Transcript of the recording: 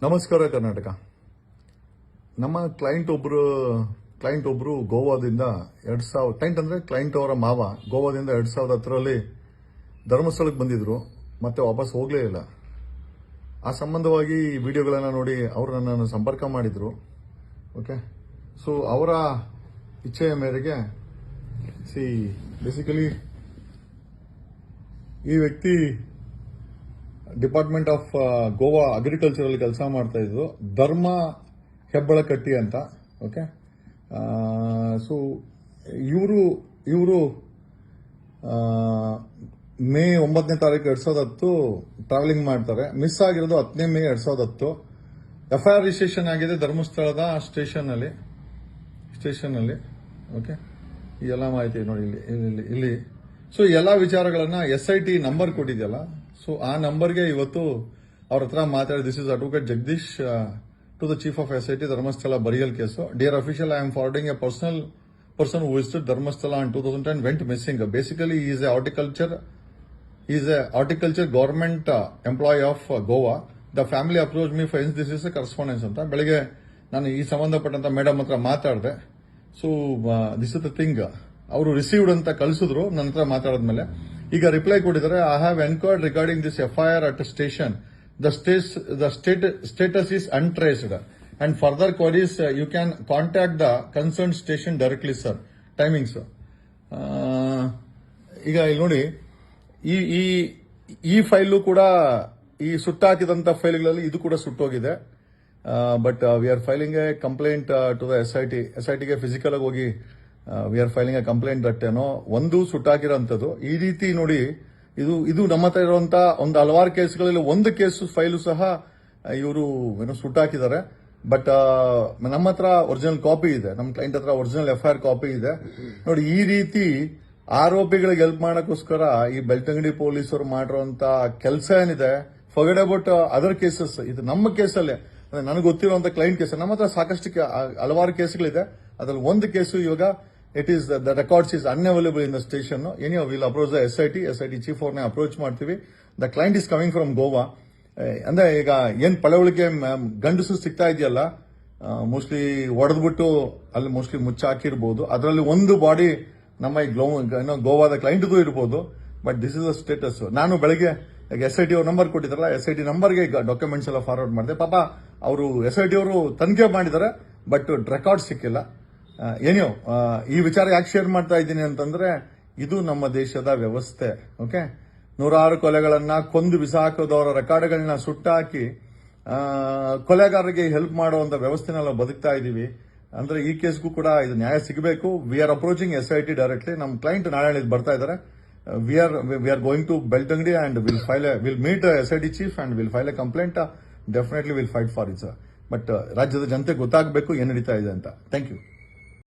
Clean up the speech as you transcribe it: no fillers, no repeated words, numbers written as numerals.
ನಮಸ್ಕಾರ ಕರ್ನಾಟಕ. ನಮ್ಮ ಕ್ಲೈಂಟ್ ಒಬ್ರು ಗೋವಾದಿಂದ 2000 ಕ್ಲೈಂಟ್ ಅಂದ್ರೆ ಕ್ಲೈಂಟ್ ಅವರ ಮಾವ ಗೋವಾದಿಂದ 2010ರಲ್ಲಿ ಧರ್ಮಸ್ಥಳಕ್ಕೆ ಬಂದಿದ್ರು. ಮತ್ತೆ ವಾಪಸ್ ಹೋಗ್ಲೇ ಇಲ್ಲ. ಆ ಸಂಬಂಧವಾಗಿ ವಿಡಿಯೋಗಳನ್ನ ನೋಡಿ ಅವರು ನನ್ನನ್ನು ಸಂಪರ್ಕ ಮಾಡಿದ್ರು. ಓಕೆ, ಸೊ ಅವರ ಇಚ್ಛೆಯ ಮೇರೆಗೆ ಬೇಸಿಕಲಿ ಈ ವ್ಯಕ್ತಿ ಡಿಪಾರ್ಟ್ಮೆಂಟ್ ಆಫ್ ಗೋವಾ ಅಗ್ರಿಕಲ್ಚರ್ ಅಲ್ಲಿ ಕೆಲಸ ಮಾಡ್ತಾ ಇದ್ರು. ಧರ್ಮ ಹೆಬ್ಬಳಕಟ್ಟಿ ಅಂತ. ಓಕೆ, ಸೊ ಇವರು ಮೇ 9ನೇ ತಾರೀಕು 2010 ಟ್ರಾವೆಲಿಂಗ್ ಮಾಡ್ತಾರೆ. ಮಿಸ್ ಆಗಿರೋದು 10ನೇ ಮೇ 2010. FIR ರಿಜಿಸ್ಟ್ರೇಷನ್ ಆಗಿದೆ ಧರ್ಮಸ್ಥಳದ ಸ್ಟೇಷನ್ ಅಲ್ಲಿ. ಓಕೆ, ಈ ಎಲ್ಲ ಮಾಹಿತಿ ನೋಡಿ ಇಲ್ಲಿ. ಸೊ ಎಲ್ಲಾ ವಿಚಾರಗಳನ್ನ SIT ನಂಬರ್ ಕೊಟ್ಟಿದೆಯಲ್ಲ, ಸೊ ಆ ನಂಬರ್ಗೆ ಇವತ್ತು ಅವ್ರ ಹತ್ರ ಮಾತಾಡಿ, this is advocate Jagadish to the chief of SIT Dharmasthala burial case. Dear official, I am forwarding a person who visited Dharmasthala in 2010 went missing. Basically, he is a horticulture government employee of Goa. The family approached me for this is a correspondence ಅಂತ. ಬೆಳಗ್ಗೆ ನಾನು ಈ ಸಂಬಂಧಪಟ್ಟಂತ madam ಹತ್ರ ಮಾತಾಡಿದೆ. So this is the thing. ಅವರು received ಅಂತ ಕಳಿಸಿದ್ರು ನನ್ನ ಹತ್ರ ಮಾತಾಡಿದ್ಮೇಲೆ. ಈಗ ರಿಪ್ಲೈ ಕೊಟ್ಟಿದ್ದಾರೆ, I have enquired regarding this FIR at station. The status is untraced and further queries you can contact the concern station directly sir. Timings ಈಗ ಇಲ್ಲಿ ನೋಡಿ, ಈ ಫೈಲು ಕೂಡ ಈ ಸುಟ್ಟಾಕಿದಂತ ಫೈಲ್ಗಳಲ್ಲಿ ಇದು ಕೂಡ ಸುಟ್ಟೋಗಿದೆ. But we are filing a complaint to the SITಗೆ ಫಿಸಿಕಲ್ ಆಗಿ ಹೋಗಿ we are filing a complaint that ಒಂದು ಸುಟ್ಟಾಕಿರೋಂಥದ್ದು. ಈ ರೀತಿ ನೋಡಿ, ಇದು ನಮ್ಮ ಹತ್ರ ಇರುವಂತ ಒಂದು ಹಲವಾರು ಕೇಸ್ಗಳಲ್ಲಿ ಒಂದು ಕೇಸು ಫೈಲು ಸಹ ಇವರು ಸುಟ್ಟಾಕಿದ್ದಾರೆ. ಬಟ್ ನಮ್ಮ ಹತ್ರ ಒರಿಜಿನಲ್ ಕಾಪಿ ಇದೆ, ನಮ್ಮ ಕ್ಲೈಂಟ್ ಹತ್ರ ಒರಿಜಿನಲ್ FIR ಕಾಪಿ ಇದೆ. ನೋಡಿ, ಈ ರೀತಿ ಆರೋಪಿಗಳಿಗೆ ಹೆಲ್ಪ್ ಮಾಡಕ್ಕೋಸ್ಕರ ಈ ಬೆಳ್ತಂಗಡಿ ಪೊಲೀಸರು ಮಾಡಿರುವಂತ ಕೆಲಸ ಏನಿದೆ, ಫರ್ಗೆಟ್ ಅಬೌಟ್ ಅದರ್ ಕೇಸಸ್. ಇದು ನಮ್ಮ ಕೇಸಲ್ಲೇ, ನನಗೆ ಗೊತ್ತಿರುವಂತ ಕ್ಲೈಂಟ್ ಕೇಸ್. ನಮ್ಮ ಹತ್ರ ಸಾಕಷ್ಟು ಹಲವಾರು ಕೇಸ್ಗಳಿದೆ. ಅದ್ರಲ್ಲಿ ಒಂದು ಕೇಸು ಇವಾಗ it is the records is unavailable in the station. Any will approach the SIT chief ಅವ್ರನ್ನ ಅಪ್ರೋಚ್ ಮಾಡ್ತೀವಿ. The client is coming from Goa. ಅಂದ್ರೆ ಈಗ ಏನ್ ಪಳವಳಿಕೆ ಗಂಡಸು ಸಿಗ್ತಾ ಇದೆಯಲ್ಲ, ಮೋಸ್ಟ್ಲಿ ಹೊಡೆದ್ಬಿಟ್ಟು ಅಲ್ಲಿ ಮೋಸ್ಟ್ಲಿ ಮುಚ್ಚಾಕಿರ್ಬೋದು. ಅದರಲ್ಲಿ ಒಂದು ಬಾಡಿ ನಮ್ಮ ಈ ಗೋವಾದ ಕ್ಲೈಂಟ್ದು ಇರ್ಬೋದು. But this is the status. ನಾನು ಬೆಳಗ್ಗೆ SIT ಅವ್ರ ನಂಬರ್ ಕೊಟ್ಟಿದ್ರಲ್ಲ, SIT ನಂಬರ್ಗೆ ಡಾಕ್ಯುಮೆಂಟ್ಸ್ ಎಲ್ಲ ಫಾರ್ವರ್ಡ್ ಮಾಡಿದೆ. ಪಾಪ ಅವರು SIT ಅವರು ತನಿಖೆ ಮಾಡಿದ್ದಾರೆ, ಬಟ್ ರೆಕಾರ್ಡ್ ಸಿಕ್ಕಿಲ್ಲ. ಏನೋ ಈ ವಿಚಾರ ಯಾಕೆ ಶೇರ್ ಮಾಡ್ತಾ ಇದ್ದೀನಿ ಅಂತಂದ್ರೆ, ಇದು ನಮ್ಮ ದೇಶದ ವ್ಯವಸ್ಥೆ. ಓಕೆ, ನೂರಾರು ಕೊಲೆಗಳನ್ನ ಕೊಂದು ಬಿಸಾಕೋದವರ ರೆಕಾರ್ಡ್ಗಳನ್ನ ಸುಟ್ಟಾಕಿ ಕೊಲೆಗಾರರಿಗೆ ಹೆಲ್ಪ್ ಮಾಡುವಂತ ವ್ಯವಸ್ಥೆನೆಲ್ಲ ಬದುಕ್ತಾ ಇದೀವಿ. ಅಂದ್ರೆ ಈ ಕೇಸ್ಗೂ ಕೂಡ ಇದು ನ್ಯಾಯ ಸಿಗಬೇಕು. We are approaching SIT directly. ನಮ್ಮ ಕ್ಲೈಂಟ್ ನಾಳೆ ಬರ್ತಾ ಇದ್ದಾರೆ. We are going to Belthangady and will meet SIT chief and will file a complaint. Definitely will fight for it sir. But ರಾಜ್ಯದ ಜನತೆ ಗೊತ್ತಾಗಬೇಕು ಏನ್ ನಡೀತಾ ಇದೆ ಅಂತ. Thank you.